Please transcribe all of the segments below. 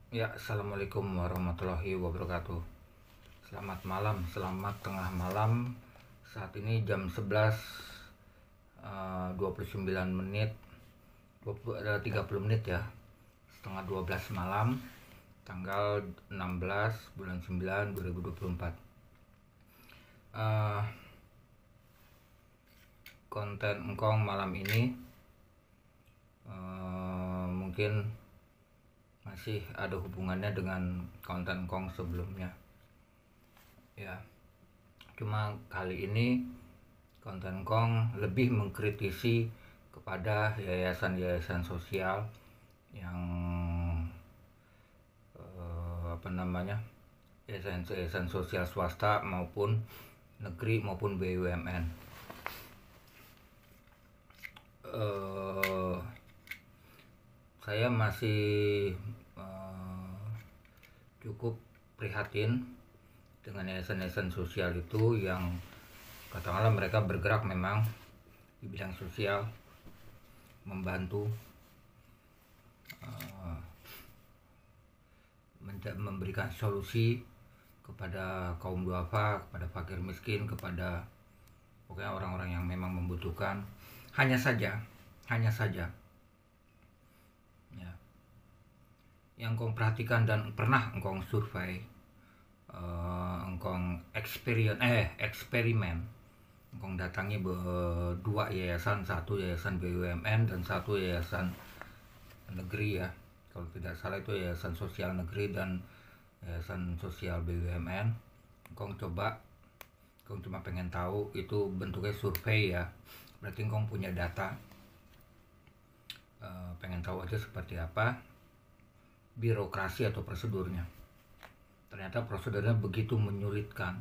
Ya, assalamualaikum warahmatullahi wabarakatuh. Selamat malam, selamat tengah malam. Saat ini jam 11 29 menit, 30 menit ya. Setengah 12 malam, tanggal 16 bulan 9 2024. Eh, Konten engkong malam ini mungkin masih ada hubungannya dengan konten engkong sebelumnya. Ya, cuma kali ini konten Kong lebih mengkritisi kepada yayasan-yayasan sosial yang yayasan-yayasan sosial swasta maupun negeri maupun BUMN. Saya masih cukup prihatin dengan yayasan-yayasan sosial itu yang katakanlah mereka bergerak memang di bidang sosial, membantu memberikan solusi kepada kaum duafa, kepada fakir miskin, kepada pokoknya orang-orang yang memang membutuhkan. Hanya saja ya, yang kau perhatikan dan pernah engkau survei, engkau eksperimen, engkau datangi dua yayasan, satu yayasan BUMN dan satu yayasan negeri ya, kalau tidak salah itu yayasan sosial negeri dan yayasan sosial BUMN. Engkau cuma pengen tahu, itu bentuknya survei ya, berarti engkau punya data, pengen tahu aja seperti apa birokrasi atau prosedurnya. Ternyata prosedurnya begitu menyulitkan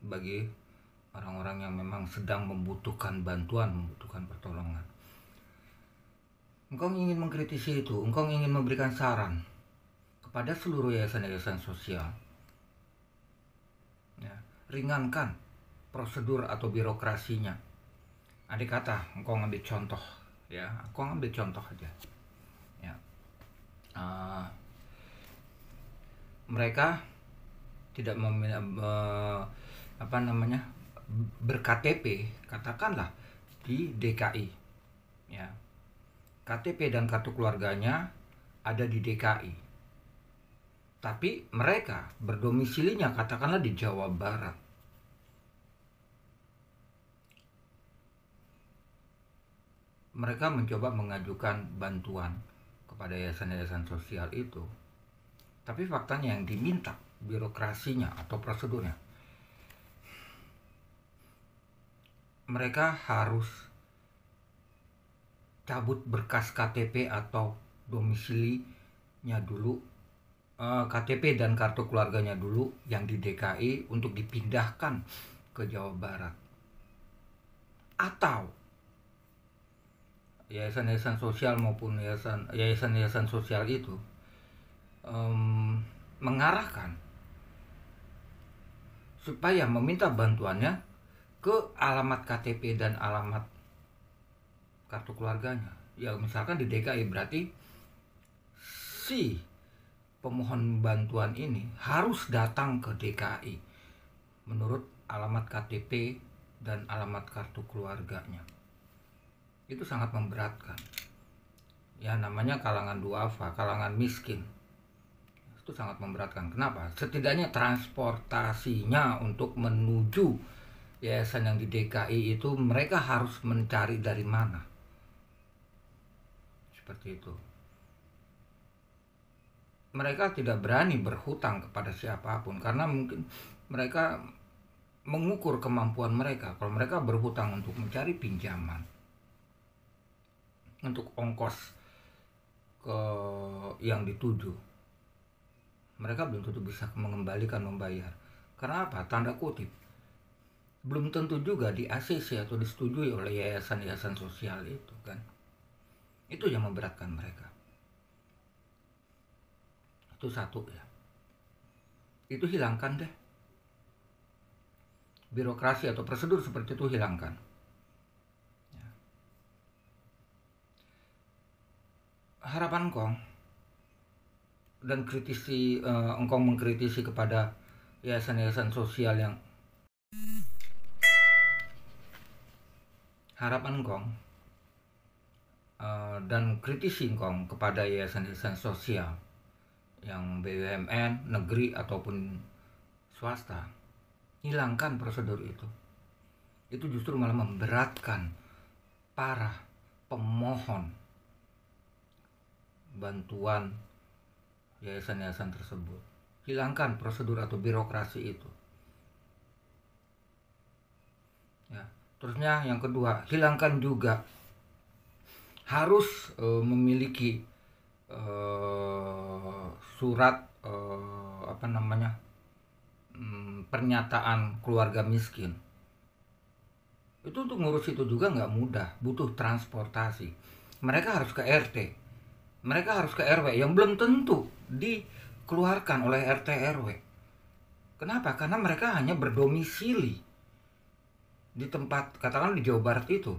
bagi orang-orang yang memang sedang membutuhkan bantuan, membutuhkan pertolongan. Engkau ingin mengkritisi itu, engkau ingin memberikan saran kepada seluruh yayasan-yayasan sosial. Ya, ringankan prosedur atau birokrasinya. Andai kata engkau ngambil contoh, ya, engkau ngambil contoh aja. Ya, mereka tidak ber-KTP, katakanlah di DKI, ya. KTP dan kartu keluarganya ada di DKI, tapi mereka berdomisilinya katakanlah di Jawa Barat. Mereka mencoba mengajukan bantuan kepada yayasan-yayasan sosial itu, tapi faktanya yang diminta birokrasinya atau prosedurnya, mereka harus cabut berkas KTP atau domisilinya dulu, KTP dan kartu keluarganya dulu yang di DKI untuk dipindahkan ke Jawa Barat. Atau yayasan-yayasan sosial maupun yayasan-yayasan sosial itu mengarahkan supaya meminta bantuannya ke alamat KTP dan alamat kartu keluarganya. Ya misalkan di DKI, berarti si pemohon bantuan ini harus datang ke DKI menurut alamat KTP dan alamat kartu keluarganya. Itu sangat memberatkan. Ya namanya kalangan duafa, kalangan miskin. Itu sangat memberatkan. Kenapa? Setidaknya transportasinya untuk menuju yayasan yang di DKI itu mereka harus mencari dari mana. Seperti itu. Mereka tidak berani berhutang kepada siapapun karena mungkin mereka mengukur kemampuan mereka. Kalau mereka berhutang untuk mencari pinjaman, untuk ongkos ke yang dituju, mereka belum tentu bisa mengembalikan, membayar. Karena apa? Tanda kutip, belum tentu juga di ACC atau disetujui oleh yayasan-yayasan sosial itu kan. Itu yang memberatkan mereka. Itu satu ya. Itu hilangkan deh. Birokrasi atau prosedur seperti itu hilangkan. Ya. harapan engkong dan engkong mengkritisi kepada yayasan-yayasan sosial yang harapan engkong dan kritisi engkong kepada yayasan-yayasan sosial yang BUMN, negeri ataupun swasta, hilangkan prosedur itu. Itu justru malah memberatkan para pemohon bantuan yayasan-yayasan tersebut. Hilangkan prosedur atau birokrasi itu. Ya. Terusnya yang kedua, hilangkan juga harus memiliki surat pernyataan keluarga miskin. Itu untuk ngurus itu juga nggak mudah, butuh transportasi. Mereka harus ke RT, mereka harus ke RW yang belum tentu dikeluarkan oleh RT RW. Kenapa? Karena mereka hanya berdomisili di tempat, katakan di Jawa Barat itu,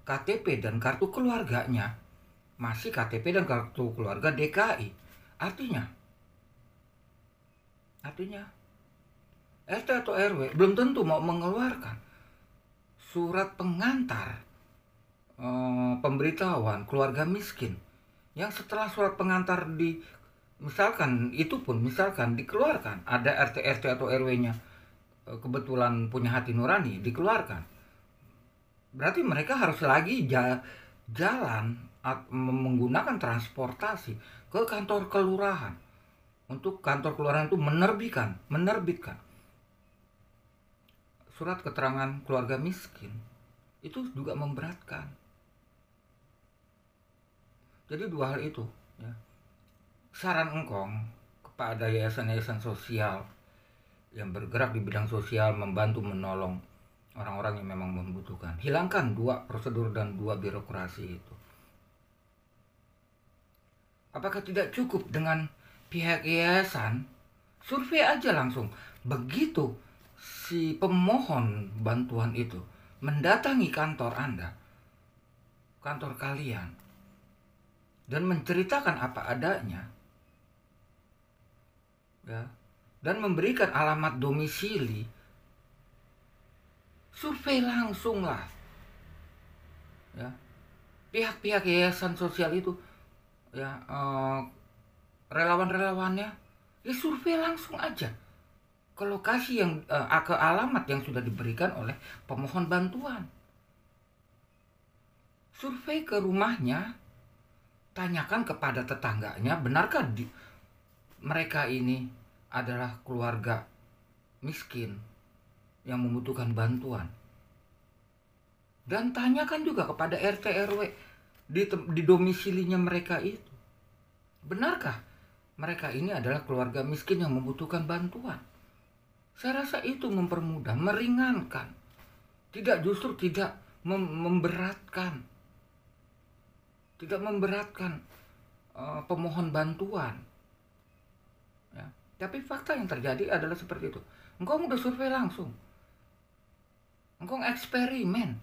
KTP dan kartu keluarganya masih KTP dan kartu keluarga DKI. Artinya RT atau RW belum tentu mau mengeluarkan surat pengantar pemberitahuan keluarga miskin, yang setelah surat pengantar misalkan dikeluarkan, ada RT atau RW-nya kebetulan punya hati nurani, dikeluarkan, berarti mereka harus lagi jalan menggunakan transportasi ke kantor kelurahan, untuk kantor kelurahan itu menerbitkan surat keterangan keluarga miskin. Itu juga memberatkan. Jadi dua hal itu, ya. Saran engkong kepada yayasan-yayasan sosial yang bergerak di bidang sosial, membantu menolong orang-orang yang memang membutuhkan, hilangkan dua prosedur dan dua birokrasi itu. Apakah tidak cukup dengan pihak yayasan survei aja langsung? Begitu si pemohon bantuan itu mendatangi kantor Anda, kantor kalian, dan menceritakan apa adanya, ya, dan memberikan alamat domisili, survei langsung lah, ya. Pihak-pihak yayasan sosial itu, ya, relawan-relawannya, ya survei langsung aja ke lokasi yang ke alamat yang sudah diberikan oleh pemohon bantuan. Survei ke rumahnya, tanyakan kepada tetangganya, benarkah mereka ini adalah keluarga miskin yang membutuhkan bantuan. Dan tanyakan juga kepada RT RW di domisilinya mereka itu, benarkah mereka ini adalah keluarga miskin yang membutuhkan bantuan. Saya rasa itu mempermudah, meringankan, justru tidak memberatkan, pemohon bantuan. Ya. Tapi fakta yang terjadi adalah seperti itu. Engkau udah survei langsung, engkau eksperimen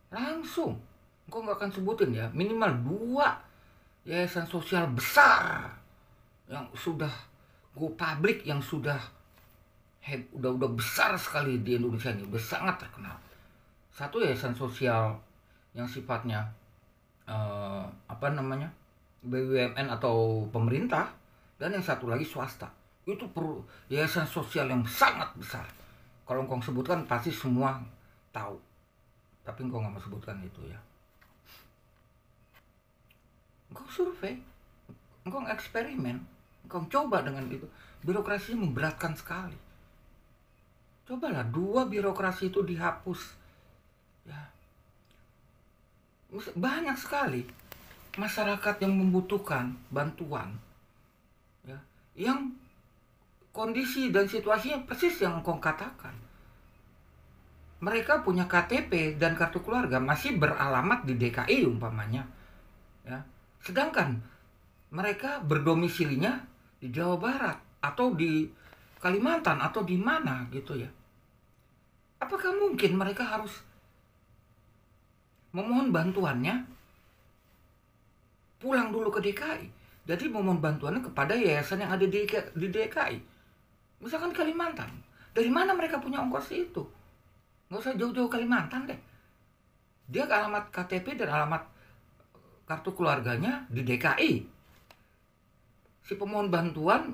langsung. Engkau nggak akan sebutin, ya, minimal 2 yayasan sosial besar yang sudah go public, yang udah besar sekali di Indonesia ini, udah sangat terkenal. Satu yayasan sosial yang sifatnya BUMN atau pemerintah, dan yang satu lagi swasta. Itu yayasan sosial yang sangat besar. Kalau engkau sebutkan pasti semua tahu, tapi engkau nggak mau sebutkan itu, ya. Engkau survei, engkau eksperimen, engkau coba dengan itu. Birokrasinya memberatkan sekali. Cobalah 2 birokrasi itu dihapus, ya. Banyak sekali masyarakat yang membutuhkan bantuan, ya, yang kondisi dan situasinya persis yang engkau katakan. Mereka punya KTP dan kartu keluarga masih beralamat di DKI umpamanya, ya. Sedangkan mereka berdomisilinya di Jawa Barat atau di Kalimantan atau di mana gitu, ya. Apakah mungkin mereka harus memohon bantuannya pulang dulu ke DKI. Jadi memohon bantuannya kepada yayasan yang ada di DKI. Misalkan Kalimantan. Dari mana mereka punya ongkos itu? Nggak usah jauh-jauh Kalimantan deh. Dia ke alamat KTP dan alamat kartu keluarganya di DKI. Si pemohon bantuan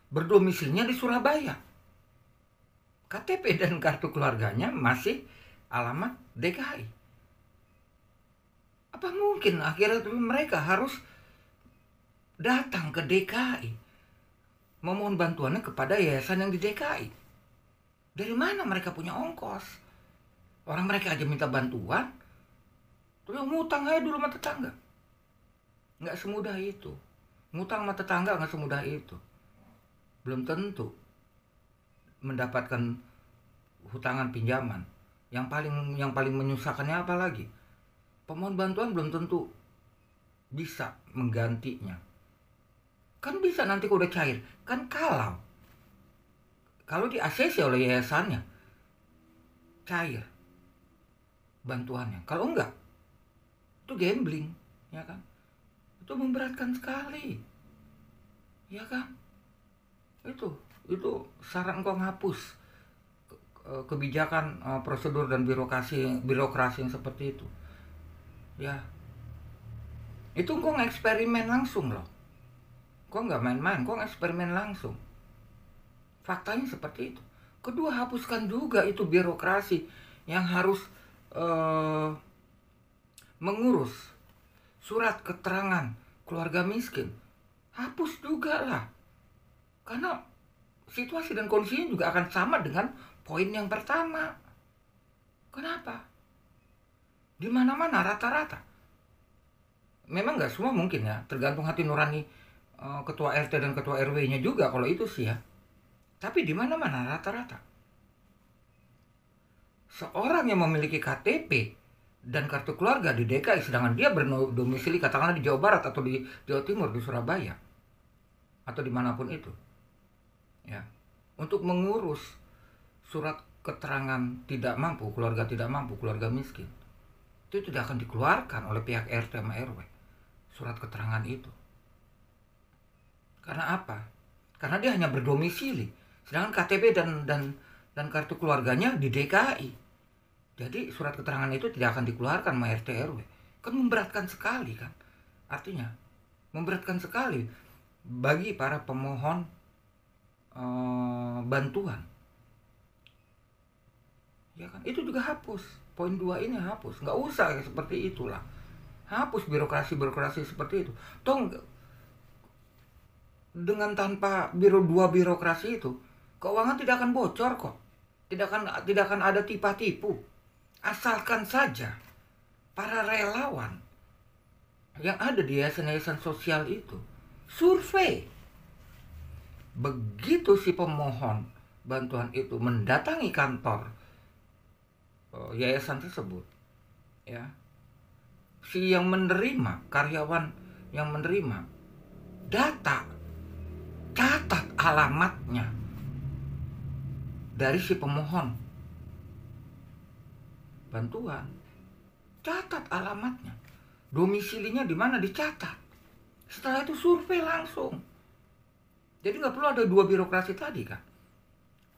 berdomisilinya di Surabaya. KTP dan kartu keluarganya masih alamat DKI. Apa mungkin akhirnya mereka harus datang ke DKI memohon bantuannya kepada yayasan yang di DKI? Dari mana mereka punya ongkos? Orang mereka aja minta bantuan, terus ngutang aja dulu sama tetangga. Nggak semudah itu. Ngutang sama tetangga nggak semudah itu. Belum tentu mendapatkan hutangan pinjaman. Yang paling menyusahkannya apa lagi? Pemohon bantuan belum tentu bisa menggantinya. Kan bisa nanti kalau udah cair. Kan kalau di ACC oleh yayasannya cair bantuannya. Kalau enggak, itu gambling, ya kan? Itu memberatkan sekali, ya kan? Itu saran kau ngapus kebijakan, prosedur dan birokrasi yang seperti itu. Ya, itu kau ngeksperimen langsung loh. Kau nggak main-main, kau ngeksperimen langsung. Faktanya seperti itu. Kedua, hapuskan juga itu birokrasi yang harus mengurus surat keterangan keluarga miskin. Hapus juga lah. Karena situasi dan kondisinya juga akan sama dengan poin yang pertama. Kenapa? Di mana-mana rata-rata. Memang nggak semua mungkin ya, tergantung hati nurani ketua RT dan ketua RW-nya juga kalau itu sih ya. Tapi di mana-mana rata-rata. Seorang yang memiliki KTP dan kartu keluarga di DKI, sedangkan dia berdomisili katakanlah di Jawa Barat atau di Jawa Timur, di Surabaya, atau dimanapun itu, ya, untuk mengurus surat keterangan tidak mampu, keluarga miskin, itu tidak akan dikeluarkan oleh pihak RT sama RW, surat keterangan itu. Karena apa? Karena dia hanya berdomisili, sedangkan KTP dan kartu keluarganya di DKI. Jadi surat keterangan itu tidak akan dikeluarkan sama RT RW. Kan memberatkan sekali kan. Artinya memberatkan sekali bagi para pemohon bantuan. Ya kan? Itu juga hapus. Poin 2 ini hapus. Nggak usah seperti itulah. Hapus birokrasi seperti itu. Toh dengan tanpa birokrasi itu, keuangan tidak akan bocor kok. Tidak akan ada tipu. Asalkan saja para relawan yang ada di yayasan-yayasan sosial itu survei. Begitu si pemohon bantuan itu mendatangi kantor yayasan tersebut, ya, si yang menerima, karyawan yang menerima, catat alamatnya dari si pemohon bantuan, catat alamatnya, domisilinya di mana dicatat. Setelah itu survei langsung. Jadi nggak perlu ada 2 birokrasi tadi kan.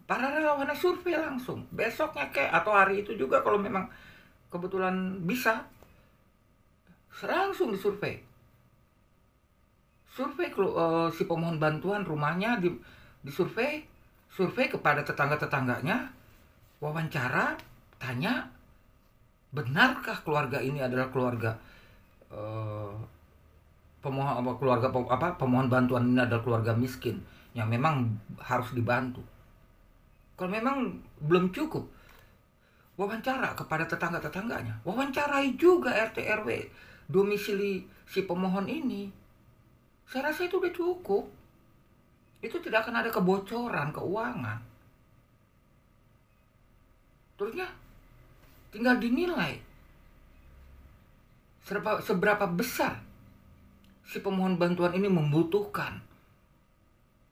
Para relawannya survei langsung, besoknya atau hari itu juga kalau memang kebetulan bisa, langsung disurvei. Survei si pemohon bantuan rumahnya disurvei, survei kepada tetangga-tetangganya, wawancara, tanya, benarkah keluarga ini adalah keluarga pemohon bantuan ini adalah keluarga miskin yang memang harus dibantu. Kalau memang belum cukup, wawancara kepada tetangga-tetangganya, wawancarai juga RT RW domisili si pemohon ini. Saya rasa itu udah cukup. Itu tidak akan ada kebocoran keuangan. Terusnya tinggal dinilai seberapa besar si pemohon bantuan ini membutuhkan.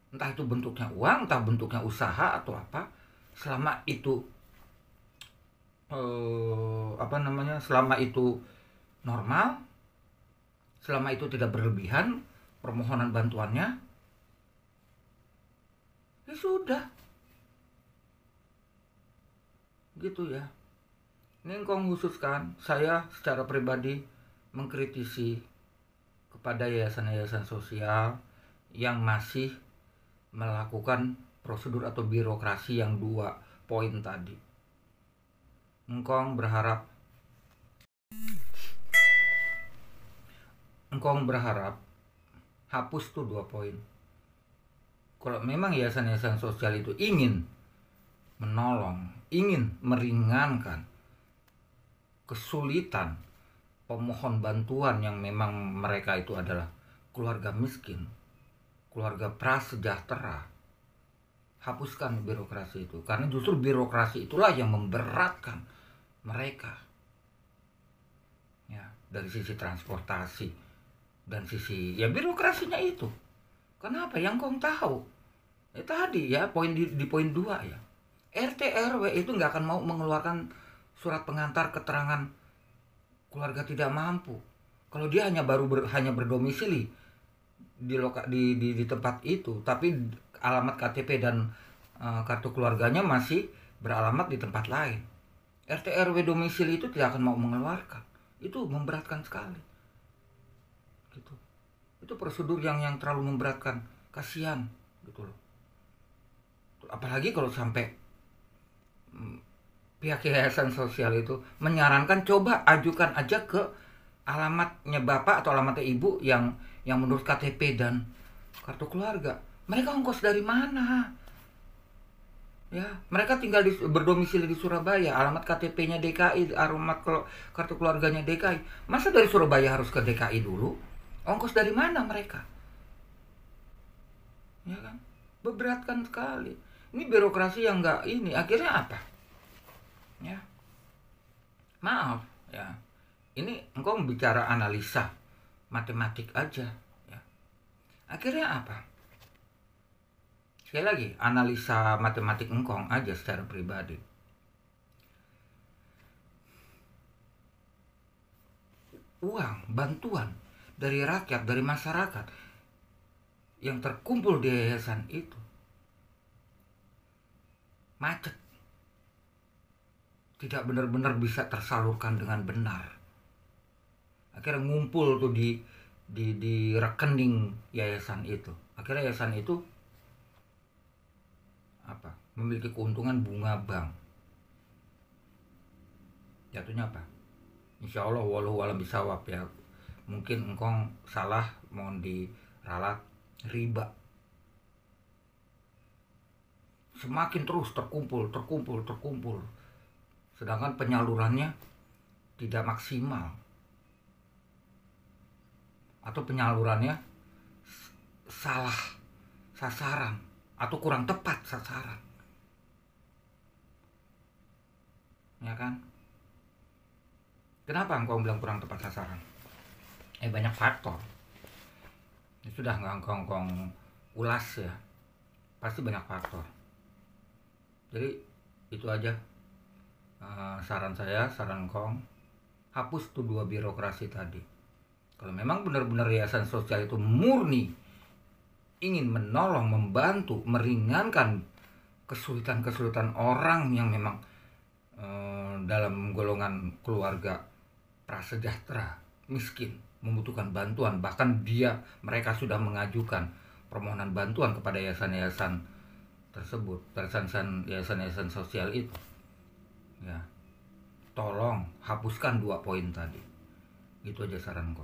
Entah itu bentuknya uang, entah bentuknya usaha atau apa. Selama itu selama itu normal, selama itu tidak berlebihan permohonan bantuannya, ya sudah gitu ya. Ini engkong khususkan saya secara pribadi mengkritisi kepada yayasan-yayasan sosial yang masih melakukan prosedur atau birokrasi yang 2 poin tadi. Engkong berharap hapus tuh 2 poin. Kalau memang yayasan-yayasan sosial itu ingin menolong, ingin meringankan kesulitan pemohon bantuan yang memang mereka itu adalah keluarga miskin, keluarga prasejahtera, hapuskan birokrasi itu. Karena justru birokrasi itulah yang memberatkan mereka. Ya, dari sisi transportasi dan sisi ya birokrasinya itu. Kenapa? Yang kau tahu. Tadi ya poin di poin 2 ya. RT RW itu nggak akan mau mengeluarkan surat pengantar keterangan keluarga tidak mampu kalau dia hanya berdomisili di tempat itu, tapi alamat KTP dan kartu keluarganya masih beralamat di tempat lain. RT RW domisili itu tidak akan mau mengeluarkan. Itu memberatkan sekali. Gitu. Itu prosedur yang terlalu memberatkan. Kasihan gitu loh. Apalagi kalau sampai pihak yayasan sosial itu menyarankan coba ajukan aja ke alamatnya bapak atau alamatnya ibu yang menurut KTP dan kartu keluarga. Mereka ongkos dari mana? Ya, mereka tinggal berdomisili di Surabaya, alamat KTP-nya DKI, alamat kartu keluarganya DKI. Masa dari Surabaya harus ke DKI dulu? Ongkos dari mana mereka? Ya kan? Beberatkan sekali. Ini birokrasi yang enggak ini, akhirnya apa? Ya, maaf ya, ini engkau bicara analisa matematik aja ya. Akhirnya apa? Sekali lagi, analisa matematik engkong aja secara pribadi. Uang bantuan dari rakyat, dari masyarakat yang terkumpul di yayasan itu macet, tidak benar-benar bisa tersalurkan dengan benar. Akhirnya ngumpul tuh di rekening yayasan itu. Akhirnya yayasan itu memiliki keuntungan bunga bank. Jatuhnya apa? Insya Allah walau alam bisawab ya. Mungkin engkong salah, mohon diralat, riba. Semakin terus terkumpul. Sedangkan penyalurannya tidak maksimal. Atau penyalurannya salah sasaran atau kurang tepat sasaran. Ya kan? Kenapa engkau bilang kurang tepat sasaran? Banyak faktor. Ya sudah nggak engkau ulas ya. Pasti banyak faktor. Jadi itu aja saran saya, saran engkau, hapus tuh 2 birokrasi tadi. Kalau memang benar-benar yayasan sosial itu murni ingin menolong, membantu, meringankan kesulitan-kesulitan orang yang memang dalam golongan keluarga prasejahtera, miskin, membutuhkan bantuan, bahkan mereka sudah mengajukan permohonan bantuan kepada yayasan-yayasan tersebut, yayasan-yayasan sosial itu. Ya, tolong hapuskan 2 poin tadi. Itu aja saran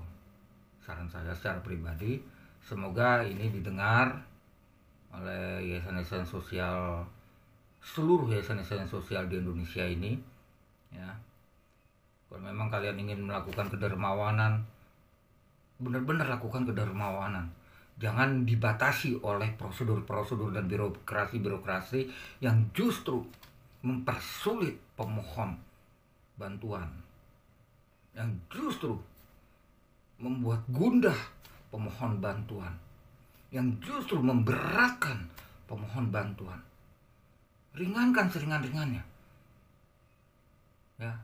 saya secara pribadi. Semoga ini didengar oleh yayasan-yayasan sosial, seluruh yayasan-yayasan sosial di Indonesia ini ya. Kalau memang kalian ingin melakukan kedermawanan, benar-benar lakukan kedermawanan. Jangan dibatasi oleh prosedur-prosedur dan birokrasi yang justru mempersulit pemohon bantuan, yang justru membuat gundah pemohon bantuan, yang justru memberatkan pemohon bantuan. Ringankan seringan-ringannya. ya.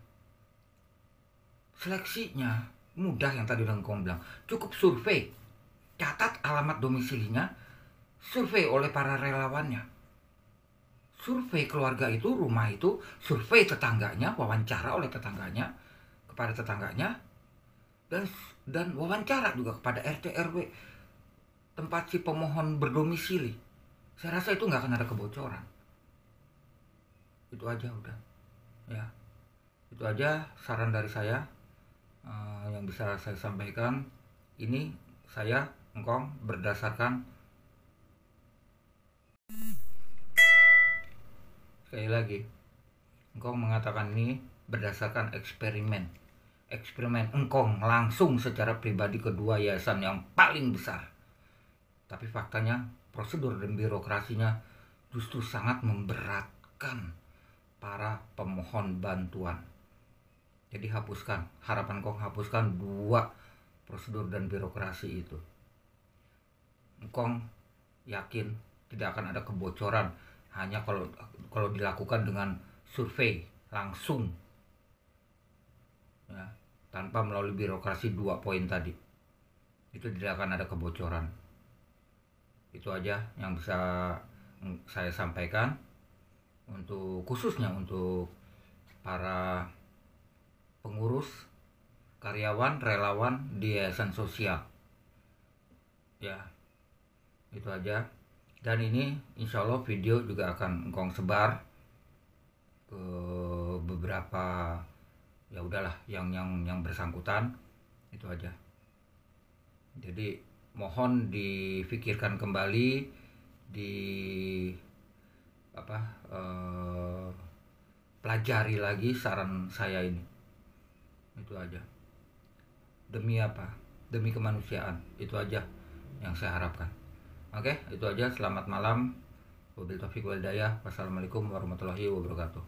Seleksinya mudah, yang tadi Engkong bilang, cukup survei, catat alamat domisilinya, survei oleh para relawannya, survei keluarga itu, rumah itu, survei tetangganya, wawancara oleh tetangganya kepada tetangganya, dan wawancara juga kepada RT RW tempat si pemohon berdomisili. Saya rasa itu nggak akan ada kebocoran. Itu aja udah, ya. Itu aja saran dari saya yang bisa saya sampaikan. Ini saya Engkong berdasarkan, sekali lagi, Engkong mengatakan ini berdasarkan eksperimen Engkong langsung secara pribadi kedua yayasan yang paling besar. Tapi faktanya prosedur dan birokrasinya justru sangat memberatkan para pemohon bantuan. Jadi harapan Engkong hapuskan 2 prosedur dan birokrasi itu. Engkong yakin tidak akan ada kebocoran hanya kalau dilakukan dengan survei langsung, ya, tanpa melalui birokrasi 2 poin tadi. Itu tidak akan ada kebocoran. Itu aja yang bisa saya sampaikan khususnya untuk para pengurus, karyawan, relawan di yayasan sosial. Ya, itu aja. Dan ini insya Allah video juga akan Engkong sebar ke beberapa, ya udahlah, yang bersangkutan. Itu aja. Jadi mohon difikirkan kembali, pelajari lagi saran saya ini. Itu aja. Demi apa? Demi kemanusiaan. Itu aja yang saya harapkan. Oke, itu aja. Selamat malam. Wabillahi taufiq wal hidayah. Wassalamualaikum warahmatullahi wabarakatuh.